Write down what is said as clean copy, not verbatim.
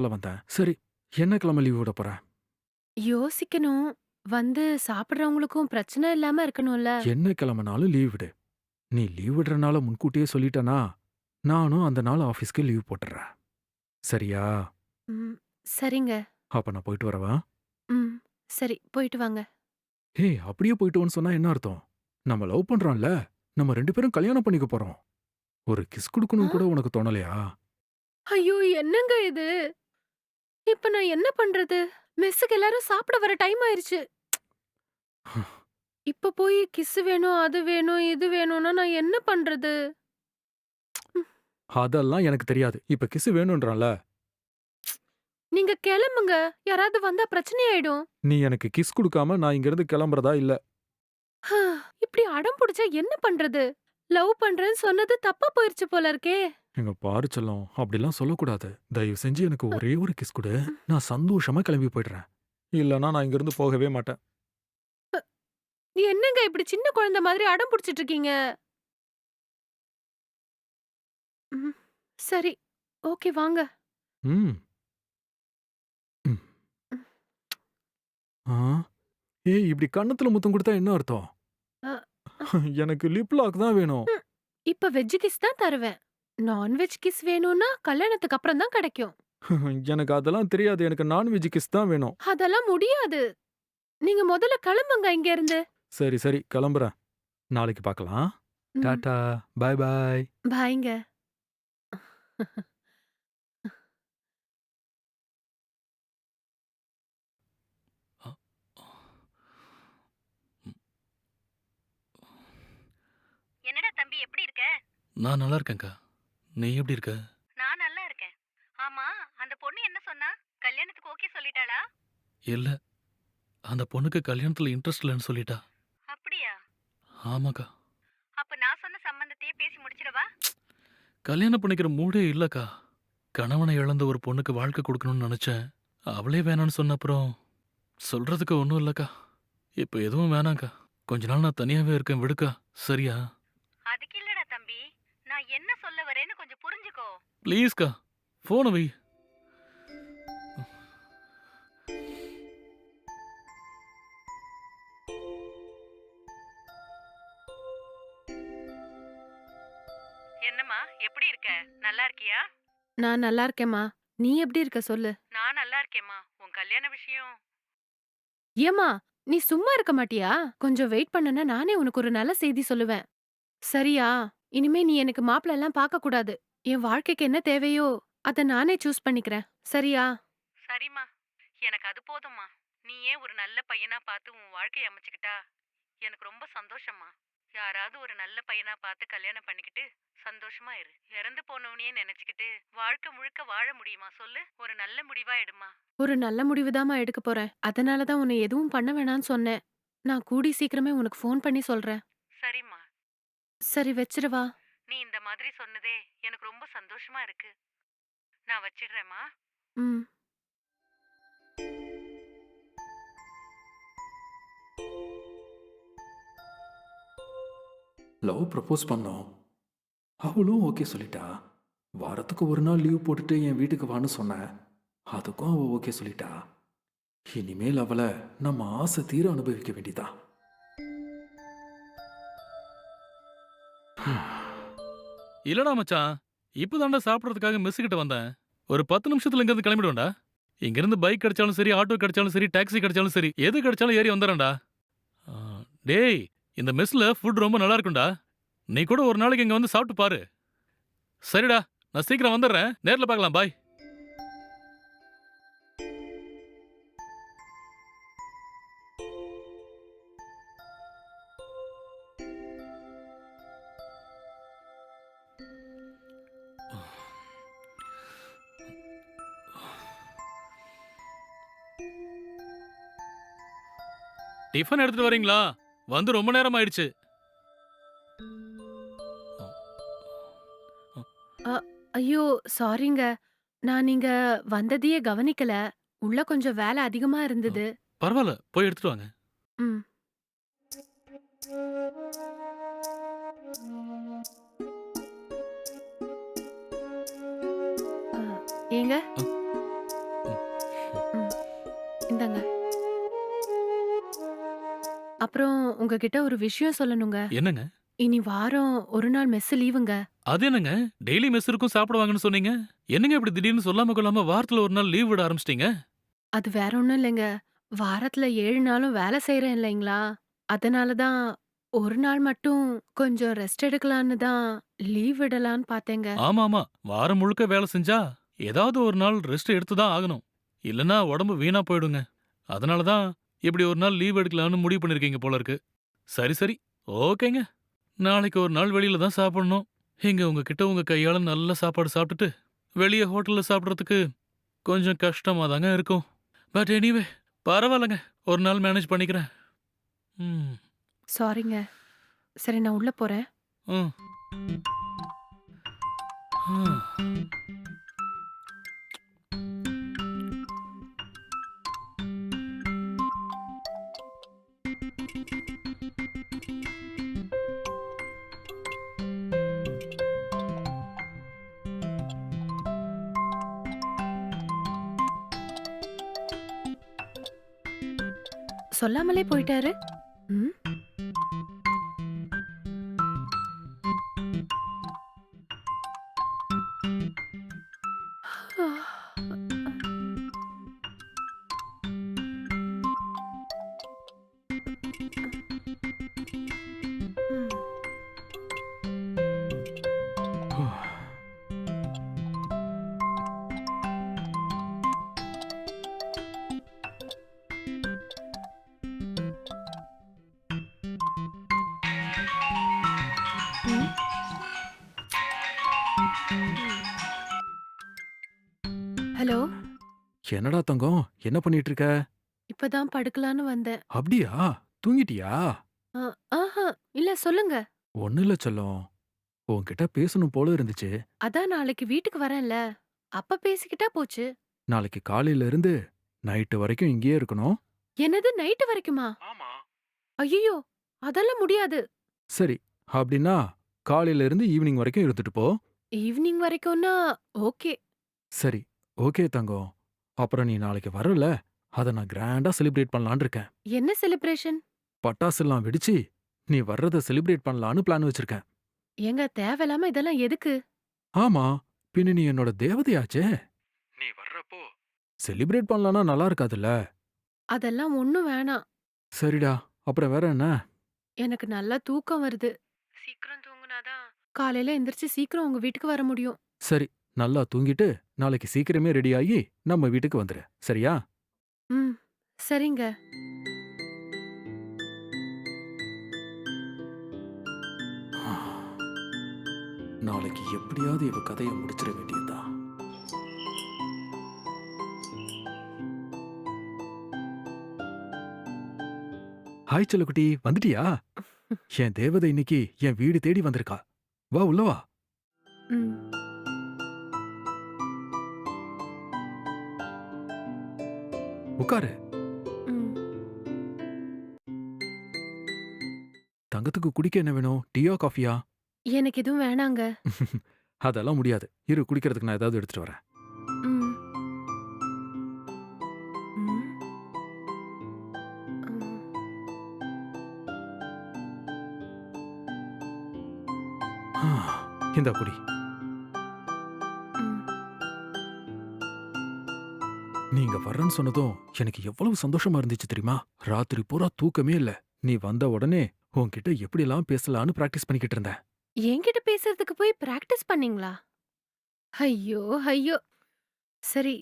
சொல்ல வந்தேன். சரி, என்ன கிழமை லீவ் விட போற? யோசிக்கணும். வந்து சாப்பிடுறவங்களுக்கும் பிரச்சனை இல்லாம இருக்கணும்ல. என்ன கிழமைனாலும் லீவ் விடு. நீ லீவ் விடுற நாள முன்கூட்டியே சொல்லிட்டனா, நானும் அந்த நாள் ஆஃபீஸ்க்கு லீவ் போட்டுர்றேன். சரியா? ம். சரிங்க. அப்ப நான் போயிட்டு வரவா? ம். சரி, போயிட்டு வாங்க. ஏய், அப்படியே போயிட்டு வான்னு சொன்னா என்ன அர்த்தம்? நம்ம லவ் பண்றோம்ல. நம்ம 2 பேரும் கல்யாணம் பண்ணிக்க போறோம். ஒரு கிஸ் ஆ? குடுக்கணும்னு கூட உனக்கு தோணலையா? ஐயோ! என்னங்க இது? இப்ப நான் என்ன பண்றது? மெஸ்ஸுக்கு எல்லாரும் சாப்பிட வர டைம் ஆயிருச்சு. இப்ப போய் கிஸ் வேணும், அது வேணும், இது வேணும்னா நான் என்ன பண்றது? ம். அதெல்லாம் எனக்கு தெரியாது. இப்ப கிஸ் வேணும்ன்றான்ல. நீங்க கெளம்புங்க. யாராவது வந்தா பிரச்சனை ஆயிடும். நீ எனக்கு கிஸ் குடுக்காம நான் இங்கிருந்து கிளம்புறதா இல்ல. இப்படி அடம் புடிச்சா என்ன பண்றது? லவ் பண்றேன்னு சொன்னது தப்பா போயிருச்சு போல இருக்கே. எங்க பாரு செல்லம், அப்படிலாம் சொல்லக்கூடாது. தயவு செஞ்சு எனக்கு ஒரே ஒரு கிஸ் குடு. நான் சந்தோஷமா கிளம்பி போயிடுறேன். இல்லன்னா நான் இங்கிருந்து போகவே மாட்டேன். என்னங்க இப்படி சின்ன குழந்தை மாதிரி அடம் புடிச்சிட்டு இருக்கீங்க? ம். சரி. ஓகே வாங்க. ம். ம். ம். ஆ? ஏய், இப்படி கன்னத்துல முத்தம் குடுத்தா என்ன அர்த்தம்? அ, அ, எனக்கு லிப் லாக் தான் வேணும். ம். இப்ப வெஜ் கிஸ் தான் தருவேன். நான்வெஜ் கிஸ் வேணும்னா கல்யாணத்துக்கு அப்புறம் தான் கிடைக்கும். எனக்கு அதெல்லாம் தெரியாது. எனக்கு நான்வெஜ் கிஸ் தான் வேணும். அதெல்லாம் முடியாது. நீங்க முதல்ல கிளம்புங்க இங்க இருந்து. சரி, சரி, கிளம்புறேன். நாளைக்கு பார்க்கலாம். ம். டாடா. பாய் பாய். பாய்ங்க. அ, ம். என்னடா தம்பி எப்படி இருக்க? நான் நல்லா இருக்கேன்க்கா. நீ எப்படி இருக்க? நான் நல்லா இருக்கேன். ஆமா, அந்த பொண்ணு என்ன சொன்னா? கல்யாணத்துக்கு ஓகே சொல்லிட்டாளா? இல்ல, அந்த பொண்ணுக்கு கல்யாணத்துல இன்ட்ரெஸ்ட் இல்லைன்னு சொல்லிட்டா. அப்படியா? ஆமாக்கா. அப்ப நான் சொன்ன சம்பந்தத்தையே பேசி முடிச்சிடவா? கல்யாணம் பண்ணிக்கிற மூடே இல்லக்கா. கணவனை இழந்த ஒரு பொண்ணுக்கு வாழ்க்கை கொடுக்கணும்னு நினைச்சேன். அவளே வேணான்னு சொன்ன அப்புறம் சொல்றதுக்கு ஒன்றும் இல்லக்கா. இப்போ எதுவும் வேணாம்க்கா. கொஞ்ச நாள் நான் தனியாவே இருக்கேன், விடுக்கா. சரியா? அதுக்கு இல்லடா தம்பி. நான் என்ன சொல்ல வரேன்னு கொஞ்சம் புரிஞ்சுக்கோ. ப்ளீஸ்க்கா, ஃபோனை வை. என்னம்மா, எப்படி இருக்க? நல்லா இருக்கியா? நான் நல்லா இருக்கேம்மா. நீ எப்படி இருக்க சொல்லு? நான் நல்லா இருக்கேம்மா. உன் கல்யாண விஷயம். ஏம்மா, நீ சும்மா இருக்க மாட்டியா? கொஞ்சம் வெயிட் பண்ணுனா நானே உனக்கு ஒரு நல்ல செய்தி சொல்லுவேன். சரியா? இனிமே நீ எனக்கு மாப்பிள்ளை எல்லாம் பார்க்க கூடாது. என் வாழ்க்கைக்கு என்ன தேவையோ அத நானே சூஸ் பண்ணிக்கிறேன். சரியா? சரிம்மா, எனக்கு அது போதும்மா. நீயே ஒரு நல்ல பையனா பார்த்து உன் வாழ்க்கைய அமைச்சுக்கிட்டா எனக்கு ரொம்ப சந்தோஷம்மா. யாராவது ஒரு நல்ல பையனா பார்த்து கல்யாணம் பண்ணிக்கிட்டு சந்தோஷமா இரு. இறந்து போனவனையே நினைச்சுக்கிட்டு வாழ்க்கை முழுக்க வாழ முடியுமா சொல்லு? ஒரு நல்ல முடிவா எடுமா. ஒரு நல்ல முடிவுதாம்மா எடுக்க போறேன். அதனால தான் உன்னை எதுவும் பண்ண வேணான்னு சொன்னேன். நான் கூடி சீக்கிரமே உனக்கு ஃபோன் பண்ணி சொல்றேன். சரிம்மா. சரி வச்சிரவா? நீ இந்த மாதிரி சொன்னதே எனக்கு ரொம்ப சந்தோஷமா இருக்கு. நான் வச்சிடுறேம்மா. ம். லவ் ப்ரப்போஸ் பண்ணோம். அவளும் ஓகே சொல்லிட்டா. வாரத்துக்கு ஒரு நாள் லீவ் போட்டுட்டு என் வீட்டுக்கு வான்னு சொன்னேன். அதுக்கும் அவ ஓகே சொல்லிட்டா. இனிமேல் அவள நம்ம ஆசை தீர அனுபவிக்க வேண்டியதா. இல்லடா மச்சான், இப்பதான்டா சாப்பிடறதுக்காக மெஸ் கிட்ட வந்தேன். ஒரு 10 நிமிஷத்துல இங்கிருந்து கிளம்பிடுவேன்டா. இங்கிருந்து பைக் கிடைச்சாலும் சரி, ஆட்டோ கிடைச்சாலும் சரி, டாக்ஸி கிடைச்சாலும் சரி, எது கிடைச்சாலும் ஏறி வந்துடுறேன்டா. ஆ, டேய், இந்த மெஸ்ல ஃபுட் ரொம்ப நல்லா இருக்கும்டா. நீ கூட ஒரு நாளைக்கு இங்க வந்து சாப்பிட்டு பாரு. சரிடா, நான் சீக்கிரம் வந்துடுறேன். நேர்ல பார்க்கலாம். பாய். டிஃபன் எடுத்துட்டு வரீங்களா? வந்து ரொம்ப நேரம் ஆயிடுச்சு. அ ஐயோ! சாரிங்க. நான் நீங்க வந்ததையே கவனிக்கல. உள்ள கொஞ்சம் வேலை அதிகமா இருந்தது. பரவாயில்ல, போய் எடுத்துட்டு வாங்க. ம். அ ஏங்க? இந்தாங்க. அப்புறம் உங்ககிட்ட ஒரு விஷயம் சொல்லணுங்க. என்னங்க? இனி வாரம் ஒரு நாள் மெஸ் லீவுங்க. அது என்னங்க? டெய்லி மெஸ் இருக்கும் சாப்பிடுவாங்கன்னு சொன்னீங்க. என்னங்க இப்படி திடீர்னு சொல்லாம கொள்ளாம வாரத்துல ஒரு நாள் லீவ் விட ஆரம்பிச்சிட்டீங்க? அது வேற ஒண்ணும் இல்லைங்க. வாரத்துல 7 நாளும் வேலை செய்றேன் இல்லைங்களா? அதனால தான் ஒரு நாள் மட்டும் கொஞ்சம் ரெஸ்ட் எடுக்கலான்னு தான் லீவ் விடலான்னு பார்த்தேங்க. ஆமாமா. வாரம் முழுக்க வேலை செஞ்சா ஏதாவது ஒரு நாள் ரெஸ்ட் எடுத்து தான் ஆகணும். இல்லன்னா உடம்பு வீணா போயிடுங்க. அதனால தான் இப்படி ஒரு நாள் லீவ் எடுக்கலாம்னு முடிவு பண்ணிருக்கீங்க போல இருக்கு. சரி சரி. ஓகேங்க. நாளைக்கு ஒரு நாள் வெளியில தான் சாப்பிடணும். இங்க உங்ககிட்ட உங்க கையால நல்ல சாப்பாடு சாப்பிட்டுட்டு வெளிய ஹோட்டல்ல சாப்பிடுறதுக்கு கொஞ்சம் கஷ்டமா தாங்க இருக்கும். பட் எனிவே பரவாயில்லங்க. ஒரு நாள் மேனேஜ் பண்ணிக்கிறேன். ம். சாரிங்க. சரி நான் உள்ள போறேன். ம். ம். சொல்லாமலே போயிட்டாரு. ம். ம். ஹலோ. என்னடா தங்கம், என்ன பண்ணிட்டு இருக்க? இப்பதான் படுக்கலான்னு வந்தேன். அப்படியா? தூங்கிட்டியா? அ ஆஹா இல்ல சொல்லுங்க. ஒண்ணும் இல்ல செல்லம். உன்கிட்ட பேசணும் போல இருந்துச்சு. அதான் நாளைக்கு வீட்டுக்கு வரேன்ல. அப்ப பேசிக்கிட்டா போச்சு. நாளைக்கு காலையில இருந்து நைட்டு வரைக்கும் இங்கேயே இருக்கணும். என்னது நைட்டு வரைக்குமா? ஆமா. ஐயையோ! அதெல்லாம் முடியாது. சரி, அப்படின்னா காலையில இருந்து ஈவினிங் வரைக்கும் இருந்துட்டு போ. ஈவ்னிங் வரைக்கும்னா ஓகே. சரி, ஓகே தங்கம். அப்புறம் நீ நாளைக்கு வரல, அத நான் கிராண்டா செலிப்ரேட் பண்ணலான்னு இருக்கேன். என்ன செலிப்ரேஷன்? பட்டாசுலாம் வெடிச்சு, நீ வர்றத செலிப்ரேட் பண்ணலான்னு பிளான் வச்சிருக்கேன். ஏங்க தேவையில்லாம இதெல்லாம் எதுக்கு? ஆமா, பின்ன நீ என்னோட தேவதையாச்சே. நீ வர்றப்போ செலிப்ரேட் பண்ணலான்னா நல்லா இருக்காதுல்ல? அதெல்லாம் ஒண்ணும் வேணாம். சரிடா, அப்புறம் வேற என்ன? எனக்கு நல்லா தூக்கம் வருது. சீக்கிரம் தூங்குனாதான் காலையில எந்திரிச்சு சீக்கிரம் உங்க வீட்டுக்கு வர முடியும். சரி, நல்லா தூங்கிட்டு நாளைக்கு சீக்கிரமே ரெடி ஆகி நம்ம வீட்டுக்கு வந்துரு. சரியா? ம். சரிங்க. நாளைக்கு எப்படியாவது இவ கதையை முடிச்சிட வேண்டியதுதான். ஹாய் செல்லக்குட்டி, வந்துட்டியா? என் தேவதை இன்னைக்கு என் வீடு தேடி வந்திருக்கா. வா உள்ள வா. ம். உட்காரு. ம். தங்கத்துக்கு குடிக்க என்ன வேணும்? டீயா காஃபியா? எனக்கு எதுவும் வேணாங்க. அதெல்லாம் முடியாது. இரு, குடிக்கிறதுக்கு நான் ஏதாவது எடுத்துட்டு வரேன். ம். ம். ம். இந்தா குடி. ம். நீங்க வர்றேன்னு சொன்னதும் எனக்கு எவ்வளவு சந்தோஷமா இருந்துச்சு தெரியுமா? ராத்திரி பூரா தூக்கமே இல்ல. நீ வந்த உடனே உன்கிட்ட எப்படிலாம் பேசலான்னு பிராக்டிஸ் பண்ணிக்கிட்டு இருந்தேன். என்கிட்ட பேசுறதுக்கு போய் பிராக்டிஸ் பண்ணீங்களா? ஐயோ! ஐயோ! சரி.